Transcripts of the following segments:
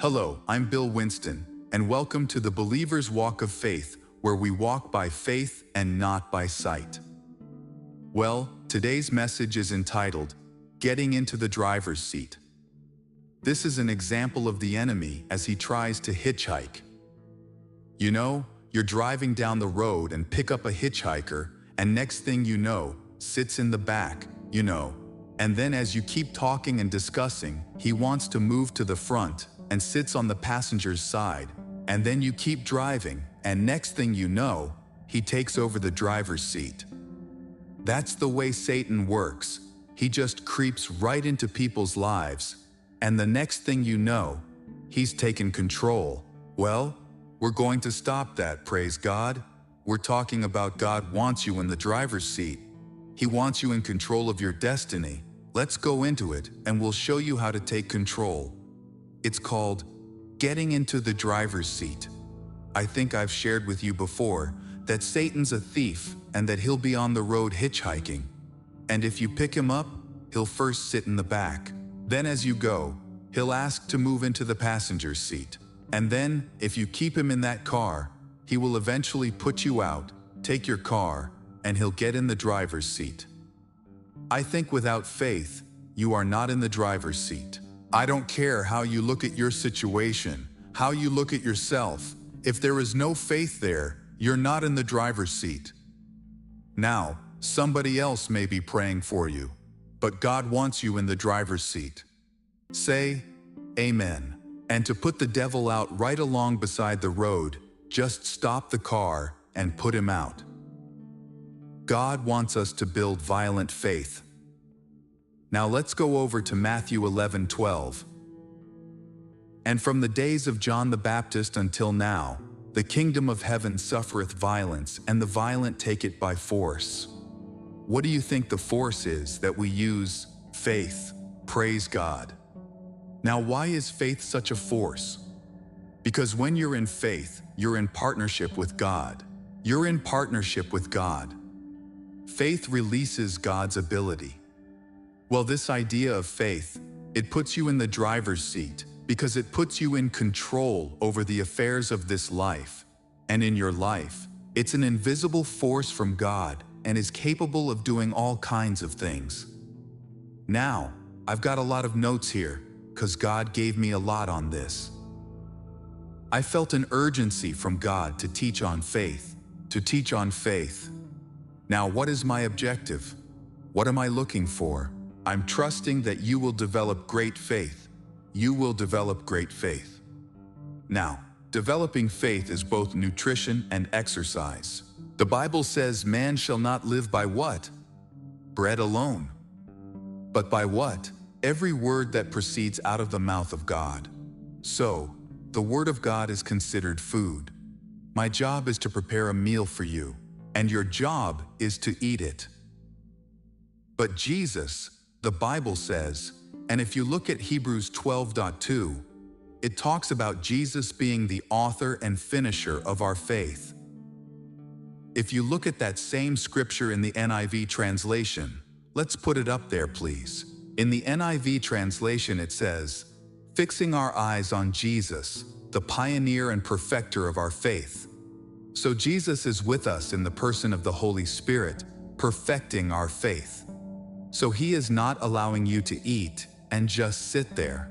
Hello, I'm Bill Winston, and welcome to the Believer's Walk of Faith, where we walk by faith and not by sight. Well, today's message is entitled, Getting into the Driver's Seat. This is an example of the enemy as he tries to hitchhike. You know, you're driving down the road and pick up a hitchhiker, and next thing you know, sits in the back, and then as you keep talking and discussing, he wants to move to the front and sits on the passenger's side, and then you keep driving, and next thing you know, he takes over the driver's seat. That's the way Satan works. He just creeps right into people's lives, and the next thing you know, he's taken control. Well, we're going to stop that, praise God. We're talking about God wants you in the driver's seat. He wants you in control of your destiny. Let's go into it, and we'll show you how to take control. It's called getting into the driver's seat. I think I've shared with you before that Satan's a thief and that he'll be on the road hitchhiking. And if you pick him up, he'll first sit in the back. Then as you go, he'll ask to move into the passenger's seat. And then, if you keep him in that car, he will eventually put you out, take your car, and he'll get in the driver's seat. I think without faith, you are not in the driver's seat. I don't care how you look at your situation, how you look at yourself. If there is no faith there, you're not in the driver's seat. Now, somebody else may be praying for you, but God wants you in the driver's seat. Say, Amen. And to put the devil out right along beside the road, just stop the car and put him out. God wants us to build violent faith. Now let's go over to Matthew 11:12. And from the days of John the Baptist until now, the kingdom of heaven suffereth violence, and the violent take it by force. What do you think the force is that we use? Faith. Praise God. Now why is faith such a force? Because when you're in faith, you're in partnership with God. You're in partnership with God. Faith releases God's ability. Well, this idea of faith, it puts you in the driver's seat because it puts you in control over the affairs of this life. And in your life, it's an invisible force from God and is capable of doing all kinds of things. Now, I've got a lot of notes here because God gave me a lot on this. I felt an urgency from God to teach on faith, Now, what is my objective? What am I looking for? I'm trusting that you will develop great faith. You will develop great faith. Now, developing faith is both nutrition and exercise. The Bible says man shall not live by what? Bread alone. But by what? Every word that proceeds out of the mouth of God. So, the Word of God is considered food. My job is to prepare a meal for you, and your job is to eat it. But Jesus, the Bible says, and if you look at Hebrews 12:2, it talks about Jesus being the author and finisher of our faith. If you look at that same scripture in the NIV translation, let's put it up there, please. In the NIV translation it says, fixing our eyes on Jesus, the pioneer and perfecter of our faith. So Jesus is with us in the person of the Holy Spirit, perfecting our faith. So he is not allowing you to eat and just sit there.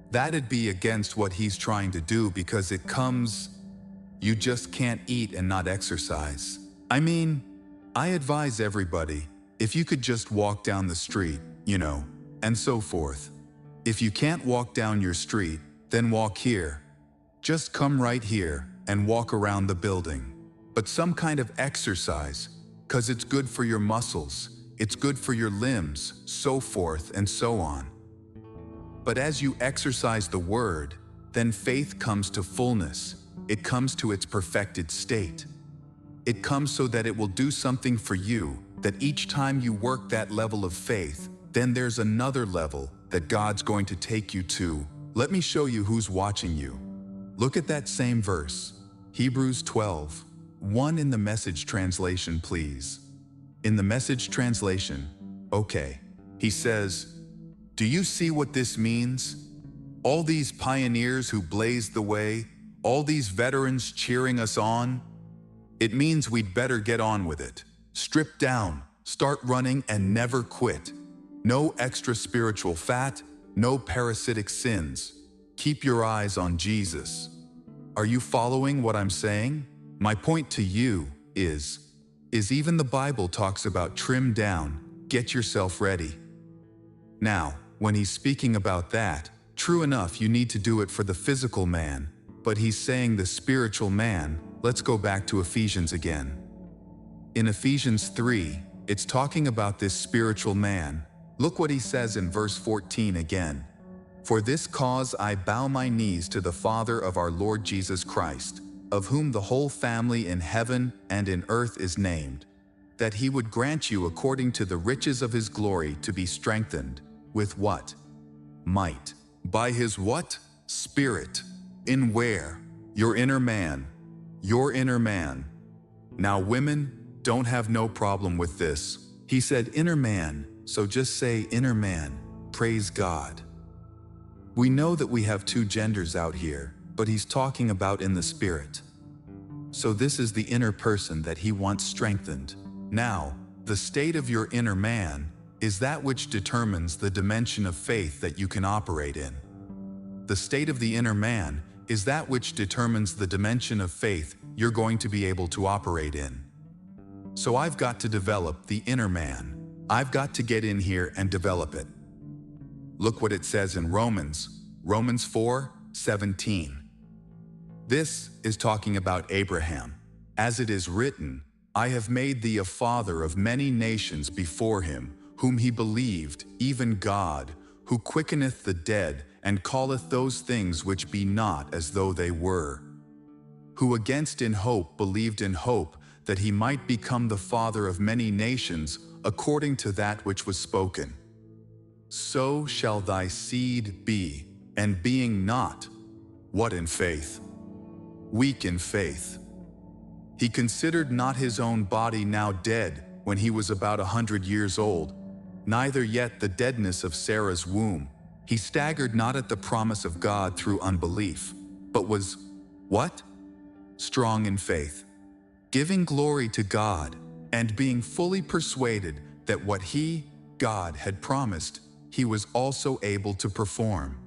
That'd be against what he's trying to do because you just can't eat and not exercise. I mean, I advise everybody, if you could just walk down the street, and so forth. If you can't walk down your street, then walk here. Just come right here and walk around the building. But some kind of exercise, because it's good for your muscles, it's good for your limbs, so forth and so on. But as you exercise the word, then faith comes to fullness. It comes to its perfected state. It comes so that it will do something for you, that each time you work that level of faith, then there's another level that God's going to take you to. Let me show you who's watching you. Look at that same verse, Hebrews 12:1 in the Message translation, please. In the Message translation, okay, he says, do you see what this means? All these pioneers who blazed the way, all these veterans cheering us on, it means we'd better get on with it. Strip down, start running, and never quit. No extra spiritual fat, no parasitic sins. Keep your eyes on Jesus. Are you following what I'm saying? My point to you is even the Bible talks about trim down, get yourself ready. Now, when he's speaking about that, true enough, you need to do it for the physical man, but he's saying the spiritual man. Let's go back to Ephesians again. In Ephesians 3, it's talking about this spiritual man. Look what he says in verse 14 again. For this cause I bow my knees to the Father of our Lord Jesus Christ, of whom the whole family in heaven and in earth is named, that he would grant you according to the riches of his glory to be strengthened, with what? Might. By his what? Spirit. In where? Your inner man. Your inner man. Now women don't have no problem with this. He said inner man, so just say inner man. Praise God. We know that we have two genders out here, but he's talking about in the spirit. So this is the inner person that he wants strengthened. Now, the state of your inner man is that which determines the dimension of faith that you can operate in. The state of the inner man is that which determines the dimension of faith you're going to be able to operate in. So I've got to develop the inner man. I've got to get in here and develop it. Look what it says in Romans 4:17. This is talking about Abraham. As it is written, I have made thee a father of many nations before him, whom he believed, even God, who quickeneth the dead, and calleth those things which be not as though they were. Who against in hope believed in hope, that he might become the father of many nations, according to that which was spoken. So shall thy seed be, and being not, what in faith? Weak in faith. He considered not his own body now dead, when he was about 100 years old, neither yet the deadness of Sarah's womb. He staggered not at the promise of God through unbelief, but was, what? Strong in faith, giving glory to God, and being fully persuaded that what he, God, had promised, he was also able to perform.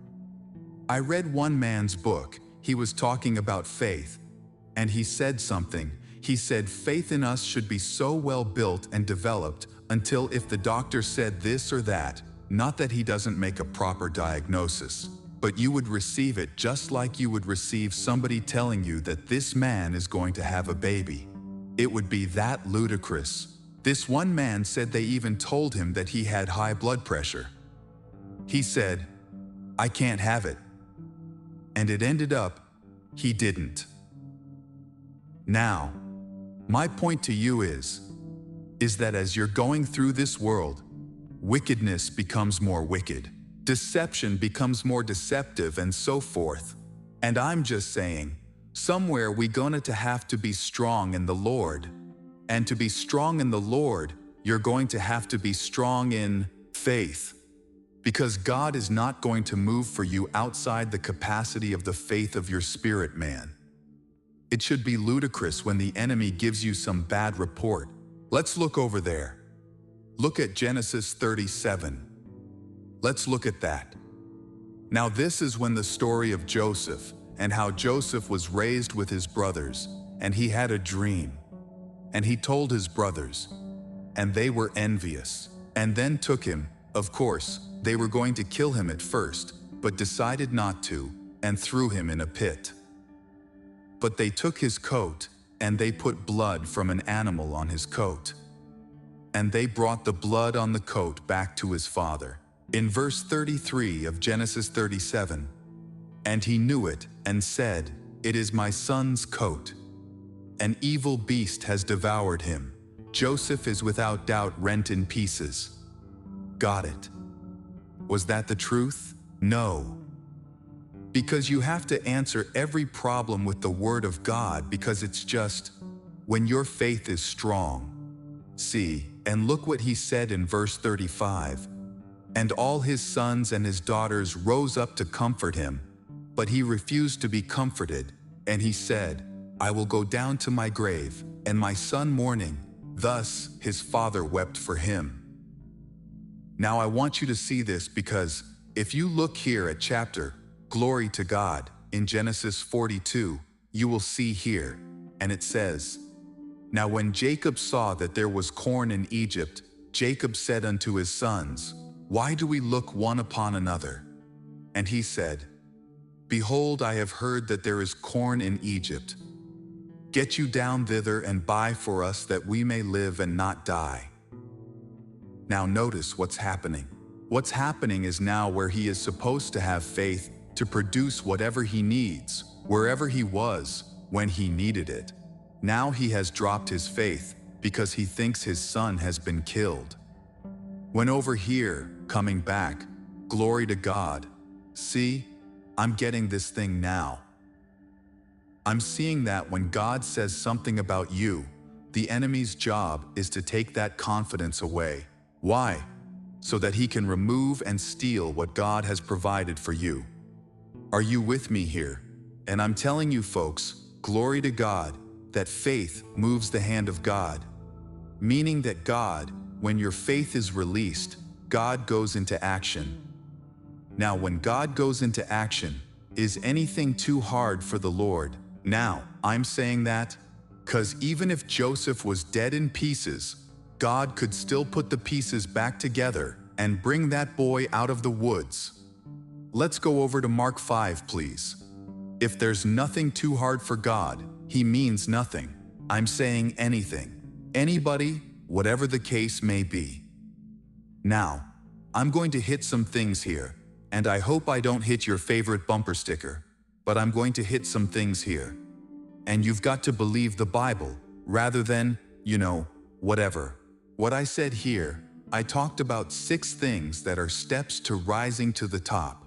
I read one man's book. He was talking about faith, and he said something. He said faith in us should be so well built and developed until if the doctor said this or that, not that he doesn't make a proper diagnosis, but you would receive it just like you would receive somebody telling you that this man is going to have a baby. It would be that ludicrous. This one man said they even told him that he had high blood pressure. He said, I can't have it. And it ended up, he didn't. Now, my point to you is that as you're going through this world, wickedness becomes more wicked, deception becomes more deceptive, and so forth. And I'm just saying, somewhere we're going to have to be strong in the Lord. And to be strong in the Lord, you're going to have to be strong in faith. Because God is not going to move for you outside the capacity of the faith of your spirit man. It should be ludicrous when the enemy gives you some bad report. Let's look over there. Look at Genesis 37. Let's look at that. Now this is when the story of Joseph and how Joseph was raised with his brothers, and he had a dream. And he told his brothers, and they were envious, and then took him. Of course, they were going to kill him at first, but decided not to, and threw him in a pit. But they took his coat, and they put blood from an animal on his coat. And they brought the blood on the coat back to his father. In verse 33 of Genesis 37, and he knew it, and said, It is my son's coat. An evil beast has devoured him. Joseph is without doubt rent in pieces. Got it. Was that the truth? No. Because you have to answer every problem with the Word of God, because it's just, when your faith is strong. See, and look what he said in verse 35. And all his sons and his daughters rose up to comfort him, but he refused to be comforted, and he said, I will go down to my grave, and my son mourning. Thus his father wept for him. Now I want you to see this, because if you look here at chapter, Glory to God, in Genesis 42, you will see here, and it says, Now when Jacob saw that there was corn in Egypt, Jacob said unto his sons, Why do we look one upon another? And he said, Behold, I have heard that there is corn in Egypt. Get you down thither and buy for us, that we may live and not die. Now notice what's happening. What's happening is now where he is supposed to have faith to produce whatever he needs, wherever he was, when he needed it. Now he has dropped his faith because he thinks his son has been killed. When over here, coming back, glory to God, see, I'm getting this thing now. I'm seeing that when God says something about you, the enemy's job is to take that confidence away. Why? So that he can remove and steal what God has provided for you. Are you with me here? And I'm telling you folks, glory to God, that faith moves the hand of God. Meaning that God, when your faith is released, God goes into action. Now when God goes into action, is anything too hard for the Lord? Now, I'm saying that, 'cause even if Joseph was dead in pieces, God could still put the pieces back together and bring that boy out of the woods. Let's go over to Mark 5, please. If there's nothing too hard for God, he means nothing. I'm saying anything. Anybody, whatever the case may be. Now, I'm going to hit some things here, and I hope I don't hit your favorite bumper sticker, but I'm going to hit some things here. And you've got to believe the Bible, rather than, whatever. What I said here, I talked about 6 things that are steps to rising to the top.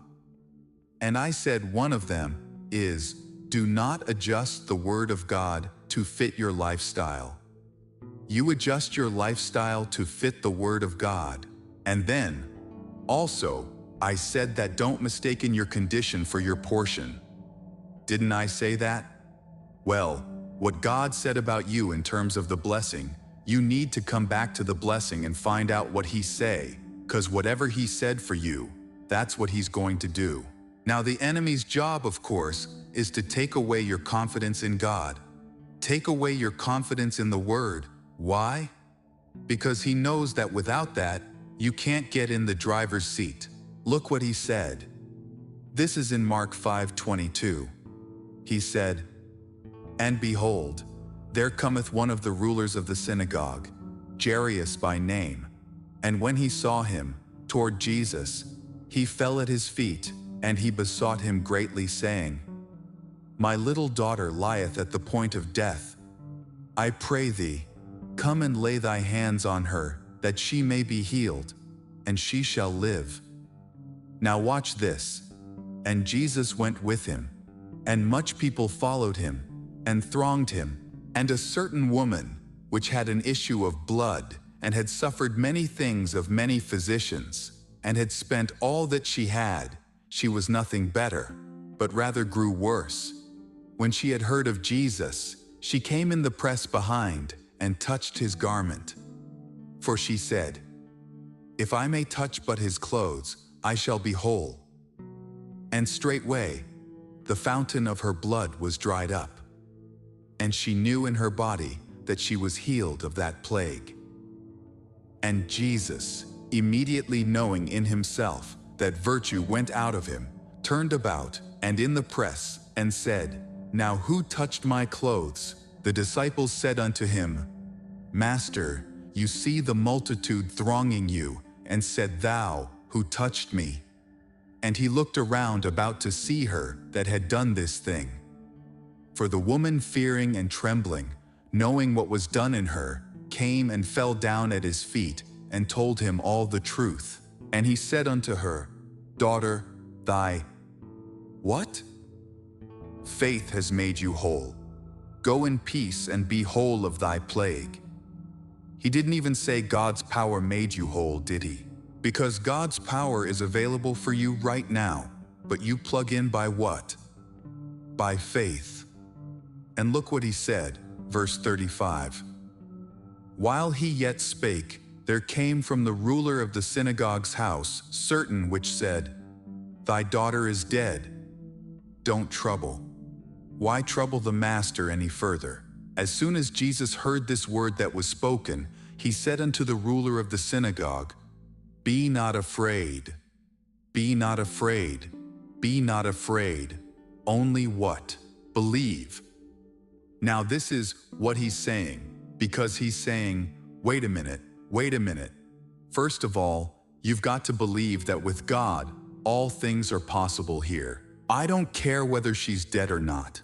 And I said one of them is, do not adjust the Word of God to fit your lifestyle. You adjust your lifestyle to fit the Word of God. And then, also, I said that don't mistake your condition for your portion. Didn't I say that? Well, what God said about you in terms of the blessing, you need to come back to the blessing and find out what He say, 'cause whatever He said for you, that's what He's going to do. Now the enemy's job, of course, is to take away your confidence in God. Take away your confidence in the Word. Why? Because he knows that without that, you can't get in the driver's seat. Look what he said. This is in Mark 5:22. He said, And behold, there cometh one of the rulers of the synagogue, Jairus by name. And when he saw him, toward Jesus, he fell at his feet, and he besought him greatly, saying, My little daughter lieth at the point of death. I pray thee, come and lay thy hands on her, that she may be healed, and she shall live. Now watch this. And Jesus went with him, and much people followed him, and thronged him, and a certain woman, which had an issue of blood, and had suffered many things of many physicians, and had spent all that she had, she was nothing better, but rather grew worse. When she had heard of Jesus, she came in the press behind, and touched his garment. For she said, If I may touch but his clothes, I shall be whole. And straightway, the fountain of her blood was dried up. And she knew in her body that she was healed of that plague. And Jesus, immediately knowing in himself that virtue went out of him, turned about, and in the press, and said, Now who touched my clothes? The disciples said unto him, Master, you see the multitude thronging you, and said thou, Who touched me? And he looked around about to see her that had done this thing. For the woman, fearing and trembling, knowing what was done in her, came and fell down at his feet, and told him all the truth. And he said unto her, Daughter, thy what? Faith has made you whole. Go in peace and be whole of thy plague. He didn't even say God's power made you whole, did he? Because God's power is available for you right now, but you plug in by what? By faith. And look what he said, verse 35. While he yet spake, there came from the ruler of the synagogue's house certain which said, Thy daughter is dead. Don't trouble. Why trouble the master any further? As soon as Jesus heard this word that was spoken, he said unto the ruler of the synagogue, Be not afraid. Be not afraid. Be not afraid. Only what? Believe. Now this is what he's saying, because he's saying, wait a minute. First of all, you've got to believe that with God, all things are possible here. I don't care whether she's dead or not.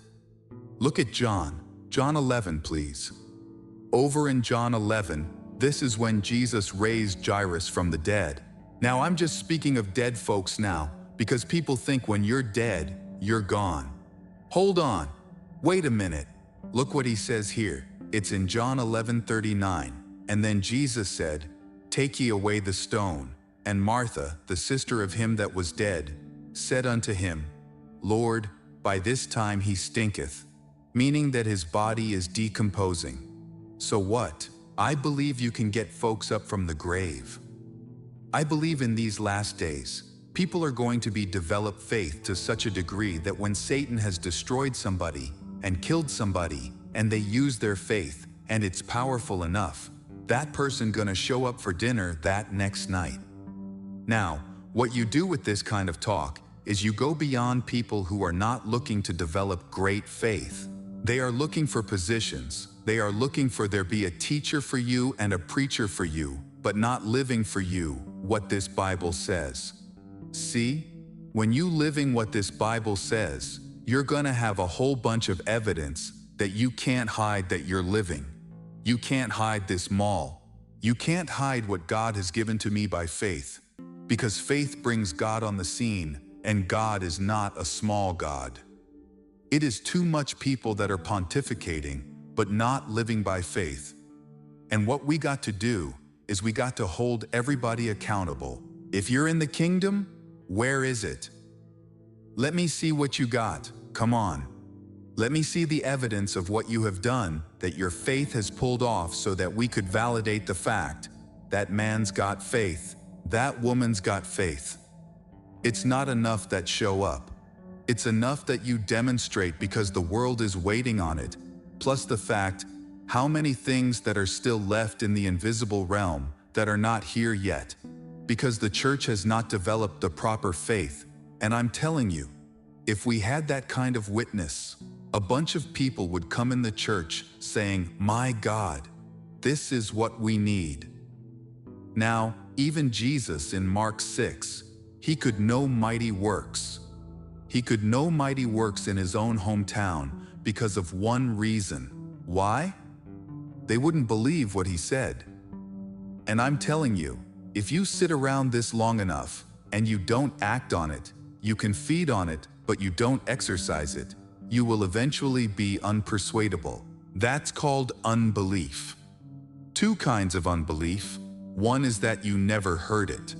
Look at John 11, please. Over in John 11, this is when Jesus raised Jairus from the dead. Now I'm just speaking of dead folks now, because people think when you're dead, you're gone. Hold on. Wait a minute. Look what he says here. It's in John 11:39. And then Jesus said, Take ye away the stone. And Martha, the sister of him that was dead, said unto him, Lord, by this time he stinketh, meaning that his body is decomposing. So what? I believe you can get folks up from the grave. I believe in these last days, people are going to be develop faith to such a degree that when Satan has destroyed somebody and killed somebody, and they use their faith, and it's powerful enough, that person gonna show up for dinner that next night. Now, what you do with this kind of talk is you go beyond people who are not looking to develop great faith. They are looking for positions. They are looking for there be a teacher for you and a preacher for you, but not living for you what this Bible says. See, when you living what this Bible says, you're gonna have a whole bunch of evidence that you can't hide that you're living. You can't hide this mall. You can't hide what God has given to me by faith, because faith brings God on the scene, and God is not a small God. It is too much people that are pontificating, but not living by faith. And what we got to do is we got to hold everybody accountable. If you're in the kingdom, where is it? Let me see what you got. Come on. Let me see the evidence of what you have done that your faith has pulled off so that we could validate the fact that man's got faith, that woman's got faith. It's not enough that show up. It's enough that you demonstrate because the world is waiting on it, plus the fact how many things that are still left in the invisible realm that are not here yet, because the church has not developed the proper faith. And I'm telling you, if we had that kind of witness, a bunch of people would come in the church saying, My God, this is what we need. Now, even Jesus in Mark 6, he could know mighty works. He could know mighty works in his own hometown because of one reason. Why? They wouldn't believe what he said. And I'm telling you, if you sit around this long enough and you don't act on it, you can feed on it, but you don't exercise it, you will eventually be unpersuadable. That's called unbelief. Two kinds of unbelief. One is that you never heard it.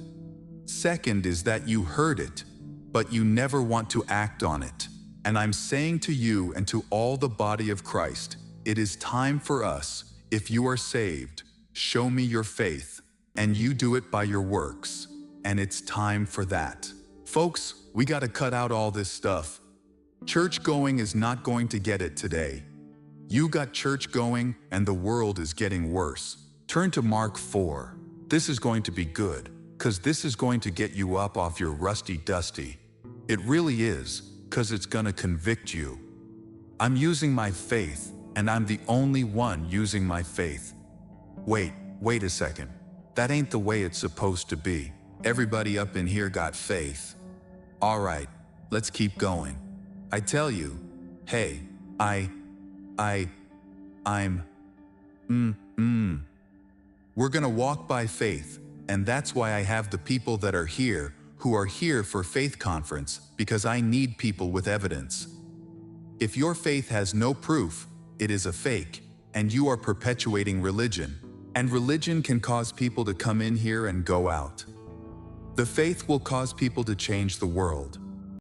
Second is that you heard it, but you never want to act on it. And I'm saying to you and to all the body of Christ, it is time for us, if you are saved, show me your faith, and you do it by your works. And it's time for that. Folks, we got to cut out all this stuff. Church going is not going to get it today. You got church going, and the world is getting worse. Turn to Mark 4. This is going to be good, because this is going to get you up off your rusty dusty. It really is, because it's going to convict you. I'm using my faith, and I'm the only one using my faith. Wait a second. That ain't the way it's supposed to be. Everybody up in here got faith. All right, let's keep going. I tell you, hey, we're gonna walk by faith, and that's why I have the people that are here who are here for Faith Conference, because I need people with evidence. If your faith has no proof, it is a fake, and you are perpetuating religion. And religion can cause people to come in here and go out. The faith will cause people to change the world.